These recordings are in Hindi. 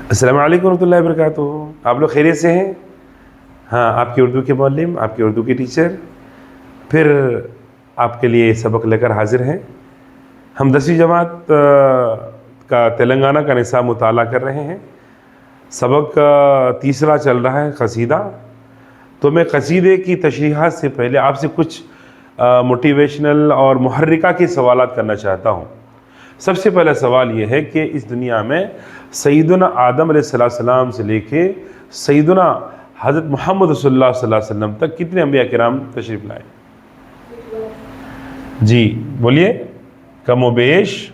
अस्सलामु अलैकुम रहमतुल्लाहि व बरकातुहू। आप लोग खैरियत से हैं? हाँ, आपकी उर्दू के मौल्लिम, आपकी उर्दू की टीचर फिर आपके लिए सबक लेकर हाजिर हैं। हम 10वीं जमात का तेलंगाना का निसाब मुताला कर रहे हैं। सबक तीसरा चल रहा है कसीदा। तो मैं कसीदे की तशरीहात से पहले आपसे कुछ मोटिवेशनल और मुहर्रिका के सवालात करना चाहता हूँ। सबसे पहला सवाल ये है कि इस दुनिया में सैयदना आदम अलैहिस्सलाम से लेके सैयदना हज़रत मोहम्मद सल्लल्लाहु अलैहि वसल्लम तक कितने अंबिया किराम तशरीफ़ लाए? जी बोलिए। कमोबेश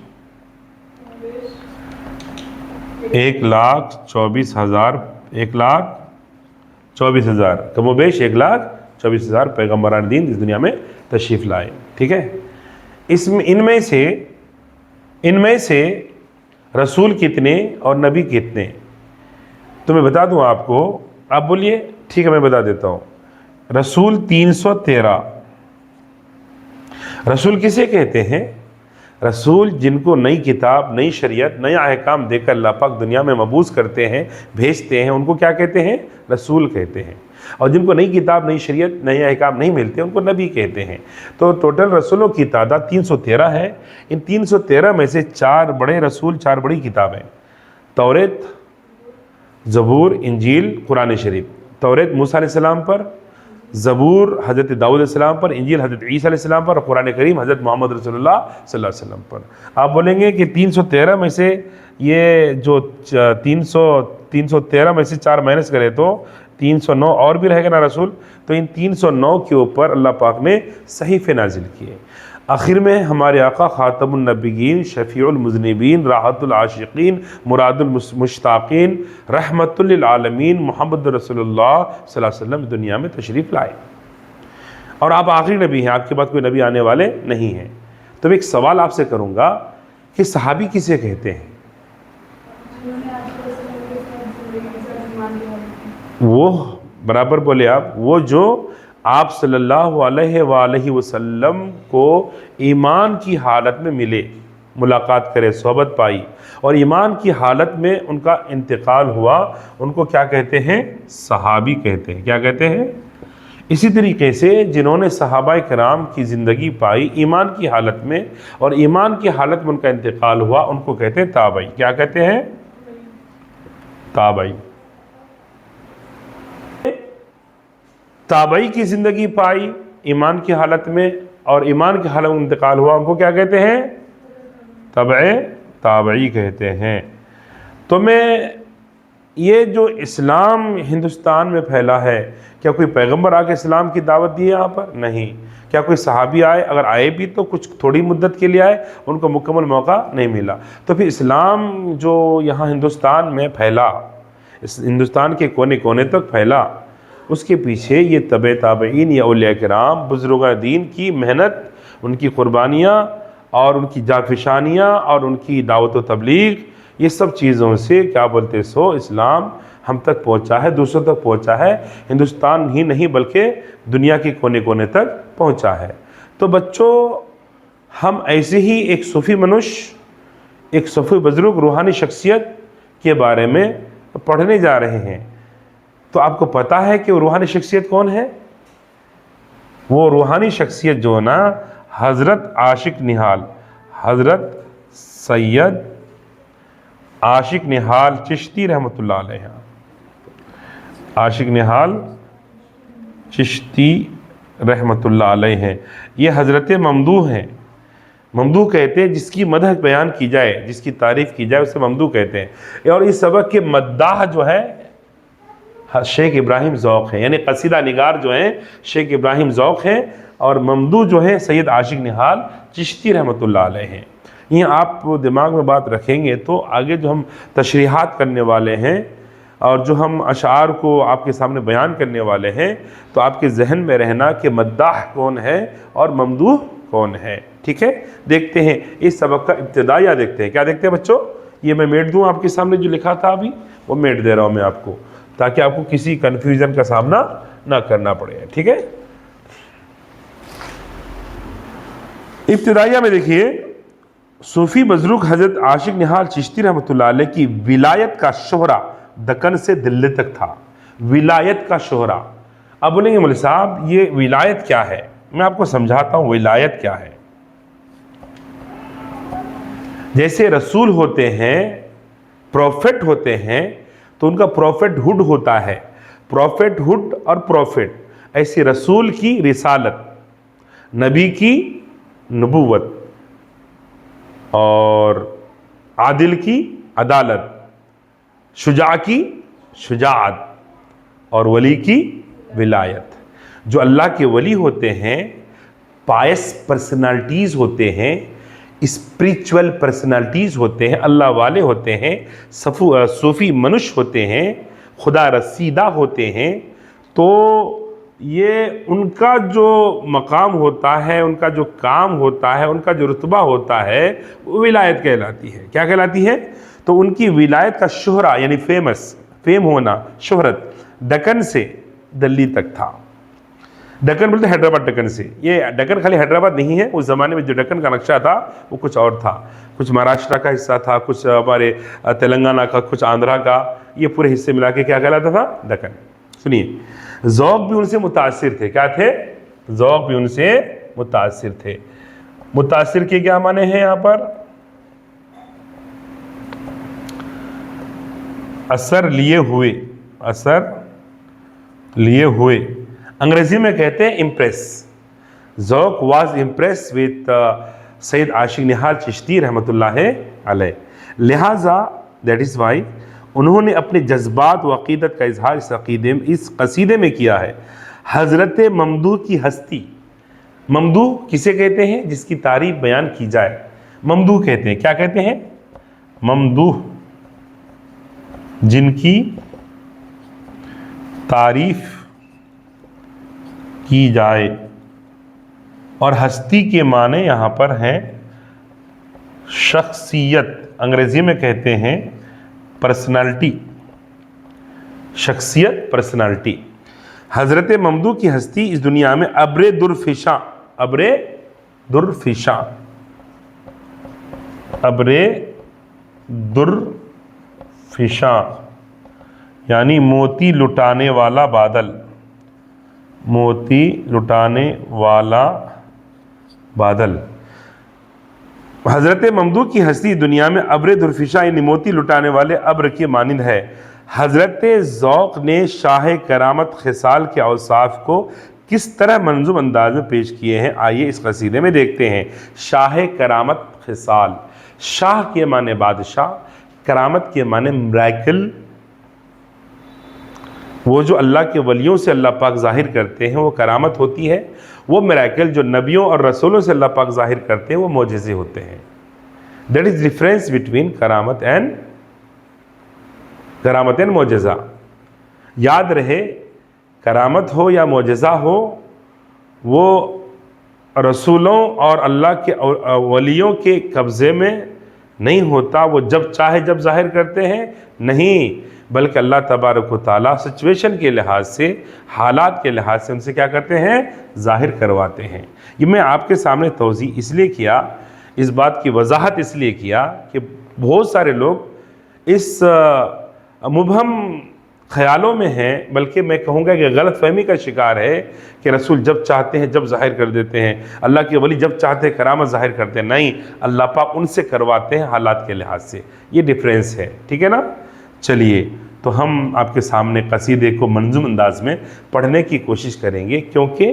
1,24,000, 1,24,000, कमोबेश 1,24,000 पैगम्बरान दीन इस दुनिया में तशरीफ़ लाए। ठीक है। इनमें से रसूल कितने और नबी कितने? तो मैं बता दूं आपको। आप बोलिए। ठीक है, मैं बता देता हूं। रसूल 313। रसूल किसे कहते हैं? रसूल जिनको नई किताब, नई शरीयत, नया अहकाम देकर अल्लाह पाक दुनिया में मबूस करते हैं, भेजते हैं, उनको क्या कहते हैं? रसूल कहते हैं। और जिनको नई किताब, नई शरीयत, नए अहकाम नहीं मिलते उनको नबी कहते हैं। तो टोटल रसूलों की तादाद 313 है। इन 313 में से 4 बड़े रसूल, 4 बड़ी किताबें, तौरेत, ज़बूर, इंजील, कुरान शरीफ। तौरेत मूसा अलैहिस्सलाम पर, ज़बूर हज़रत दाऊद अलैहिस्सलाम पर, इंजील हज़रत ईसा अलैहिस्सलाम पर और कुरान करीम हज़रत मोहम्मद रसूलुल्लाह सल्लल्लाहु अलैहि वसल्लम पर। आप बोलेंगे कि 313 में से ये जो 313 में से 4 माइनस करें तो 309 और भी रहेगा ना रसूल। तो इन 309 के ऊपर अल्लाह पाक ने सहीफ़े नाजिल किए। आखिर में हमारे आका ख़ातमुन नबिय्यीन, शफ़ीउल मुज़निबीन, राहतुल आशिक़ीन, मुरादुल मुश्ताक़ीन, रहमतुल लिल आलमीन मोहम्मद रसूलुल्लाह सल्लल्लाहु अलैहि वसल्लम दुनिया में तशरीफ़ लाए। और आप आखिरी नबी हैं, आपके बाद कोई नबी आने वाले नहीं हैं। तो मैं एक सवाल आपसे करूँगा कि सहाबी किसे कहते हैं? वो बराबर बोले आप, वो जो आप सल्लल्लाहु अलैहि वसल्लम को ईमान की हालत में मिले, मुलाकात करे, सोहबत पाई और ईमान की हालत में उनका इंतकाल हुआ, उनको क्या कहते हैं? सहाबी कहते हैं। क्या कहते हैं? इसी तरीके से जिन्होंने सहाबाए किराम की ज़िंदगी पाई ईमान की हालत में और ईमान की हालत में उनका इंतकाल हुआ, उनको कहते हैं ताबई। क्या कहते हैं? ताबई। ताबई की ज़िंदगी पाई ईमान की हालत में और ईमान की हालत में इंतकाल हुआ, उनको क्या कहते हैं? तबए ताबई कहते हैं। तो मैं ये जो इस्लाम हिंदुस्तान में फैला है, क्या कोई पैगंबर आके इस्लाम की दावत दी है यहाँ पर? नहीं। क्या कोई सहाबी आए? अगर आए भी तो कुछ थोड़ी मुद्दत के लिए आए, उनको मुकम्मल मौका नहीं मिला। तो फिर इस्लाम जो यहाँ हिंदुस्तान में फैला, इस हिंदुस्तान के कोने कोने तक फैला, उसके पीछे ये तबे ताबईन या औलिया किराम, बुज़ुर्गान दीन की मेहनत, उनकी क़ुरबानियाँ और उनकी जाफिशानियाँ और उनकी दावत व तबलीग, ये सब चीज़ों से क्या बोलते सो इस्लाम हम तक पहुँचा है, दूसरों तक पहुँचा है। हिंदुस्तान ही नहीं बल्कि दुनिया के कोने कोने तक पहुँचा है। तो बच्चों, हम ऐसे ही एक सूफ़ी मनुष्य, एक सूफ़ी बुज़ुर्ग, रूहानी शख्सियत के बारे में पढ़ने जा रहे हैं। तो आपको पता है कि वो रूहानी शख्सियत कौन है? वो रूहानी शख्सियत जो ना हज़रत आशिक निहाल, हज़रत सैयद आशिक निहाल चिश्ती रहमतुल्लाह अलैह, आशिक निहाल चिश्ती रहमतुल्लाह अलैह हैं। ये हज़रत ममदूह हैं। ममदूह कहते हैं जिसकी मदह बयान की जाए, जिसकी तारीफ़ की जाए, उसे ममदूह कहते हैं। और इस सबक के मद्दाह जो है शेख इब्राहिम ज़ौक़ हैं, यानी कसीदा निगार जो हैं शेख इब्राहिम ज़ौक़ हैं और ममदूह जो है सैयद आशिक निहाल चिश्ती रहमतुल्लाह अलैह हैं। ये आप दिमाग में बात रखेंगे तो आगे जो हम तशरीहात करने वाले हैं और जो हम अशार को आपके सामने बयान करने वाले हैं, तो आपके जहन में रहना कि मद्दाह कौन है और ममदूह कौन है। ठीक है, देखते हैं इस सबक का इब्तिदाया देखते हैं। क्या देखते हैं बच्चों? ये मैं मेट दूँ आपके सामने, जो लिखा था अभी वो मेट दे रहा हूँ मैं आपको, ताकि आपको किसी कन्फ्यूज़न का सामना ना करना पड़े। ठीक है, इब्तिदाया में देखिए सूफ़ी बज़रुग हज़रत आशिक निहाल चिश्ती रहमतुल्लाह अलैह की विलायत का शोहरा दक्कन से दिल्ली तक था। विलायत का शोहरा। अब बोलेंगे मौलवी साहब ये विलायत क्या है? मैं आपको समझाता हूँ विलायत क्या है। जैसे रसूल होते हैं, प्रॉफिट होते हैं, तो उनका प्रॉफिटहुड होता है, प्रॉफिटहुड और प्रॉफिट। ऐसे रसूल की रिसालत, नबी की नबूवत, और आदिल की अदालत, शुजा की शुजाअत, और वली की विलायत। जो अल्लाह के वली होते हैं, पायस पर्सनालिटीज़ होते हैं, स्पिरिचुअल पर्सनालिटीज़ होते हैं, अल्लाह वाले होते हैं, सूफ़ी मनुष्य होते हैं, खुदा रसीदा होते हैं, तो ये उनका जो मकाम होता है, उनका जो काम होता है, उनका जो रुतबा होता है, वो विलायत कहलाती है। क्या कहलाती है? तो उनकी विलायत का शोहरा यानी फेम होना, शोहरत दक्कन से दिल्ली तक था। दक्कन बोलते हैदराबाद, दक्कन से। ये दक्कन खाली हैदराबाद नहीं है, उस ज़माने में जो दक्कन का नक्शा था वो कुछ और था। कुछ महाराष्ट्र का हिस्सा था, कुछ हमारे तेलंगाना का, कुछ आंध्रा का, ये पूरे हिस्से मिला के क्या कहलाता था? दक्कन। सुनिए, ज़ौक़ भी उनसे मुतासिर थे। क्या थे? ज़ौक़ भी उनसे मुतासिर थे। मुतासिर के क्या माने हैं यहाँ पर? असर लिए हुए, असर लिए हुए। अंग्रेजी में कहते हैं impress. Zauq was impress with Syed Ashiq Nihal Chishti रहमतुल्लाह अलैह। लिहाजा दैट इज़ वाई उन्होंने अपने जज्बात व अक़ीदत का इजहार इस कसीदे में किया है। हज़रत ममदूह की हस्ती। ममदूह किसे कहते हैं? जिसकी तारीफ़ बयान की जाए, ममदूह कहते हैं। क्या कहते हैं? ममदूह, जिनकी तारीफ़ की जाए। और हस्ती के माने यहाँ पर हैं शख्सियत। अंग्रेजी में कहते हैं पर्सनालिटी, शख्सियत, पर्सनालिटी। हज़रत ममदूह की हस्ती इस दुनिया में अब्रे दुर्फिशा, अब्रे दुर्फिशा, अब्रे दुर्फिशा यानी मोती लुटाने वाला बादल, मोती लुटाने वाला बादल। हज़रत ममदूह की हस्ती दुनिया में अब्र दुर्फिशा यानी मोती लुटाने वाले अब्र की मानिंद है। हज़रत ज़ौक़ ने शाह करामत खिसाल के औसाफ को किस तरह मंजूम अंदाज में पेश किए हैं, आइए इस कसीदे में देखते हैं। शाह करामत खिसाल। शाह के माने बादशाह, करामत के माने मिरेकल। वो जो अल्लाह के वलियों से अल्लाह पाक ज़ाहिर करते हैं वो करामत होती है। वो मिरेकल जो नबियों और रसूलों से अल्लाह पाक ज़ाहिर करते हैं वो मोजज़े होते हैं। दैट इज़ डिफरेंस बिटवीन करामत एंड मोजज़ा। याद रहे, करामत हो या मोजज़ा हो, वो रसूलों और अल्लाह के वलियों के कब्ज़े में नहीं होता। वो जब चाहे जब ज़ाहिर करते हैं, नहीं, बल्कि अल्लाह तबारक व तआला सिचुएशन के लिहाज से, हालात के लिहाज से उनसे क्या करते हैं? ज़ाहिर करवाते हैं। ये मैं आपके सामने तौज़ी इसलिए किया, इस बात की वजाहत इसलिए किया कि बहुत सारे लोग इस मुबहम ख्यालों में हैं, बल्कि मैं कहूँगा कि गलत फहमी का शिकार है कि रसूल जब चाहते हैं जब ज़ाहिर कर देते हैं, अल्लाह के वली जब चाहते हैं करामत ज़ाहिर करते हैं। नहीं, अल्लाह पाक उनसे करवाते हैं हालात के लिहाज से। ये डिफरेंस है, ठीक है ना? चलिए, तो हम आपके सामने कसीदे को मंजूम अंदाज में पढ़ने की कोशिश करेंगे, क्योंकि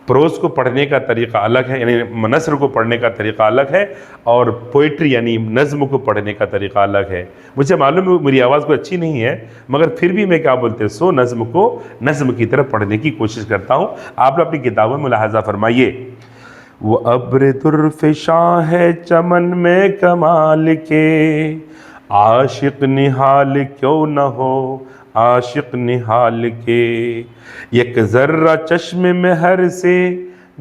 प्रोज़ को पढ़ने का तरीक़ा अलग है, यानी नस्र को पढ़ने का तरीक़ा अलग है, और पोइट्री यानी नज़्म को पढ़ने का तरीक़ा अलग है। मुझे मालूम है मेरी आवाज़ कोई अच्छी नहीं है, मगर फिर भी मैं क्या बोलते हैं, सो नज़्म को नज़्म की तरफ पढ़ने की कोशिश करता हूँ। आप लोग अपनी किताबों में मुलाहज़ा फरमाइए। वो अब्र दुर्फिशा है चमन में कमाल के, आशिक निहाल क्यों न हो आशिक निहाल के। एक ज़र्रा चश्मे में हर से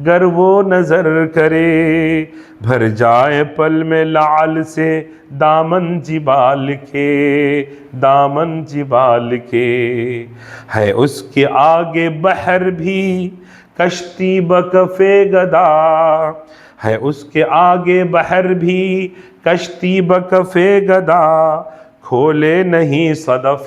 गर वो नज़र करे, भर जाए पल में लाल से दामन जिबाल के, दामन जिबाल के। है उसके आगे बहर भी कश्ती बकफ़े गदा, है उसके आगे बहर भी, कश्ती बकफे गदा, खोले नहीं सदफ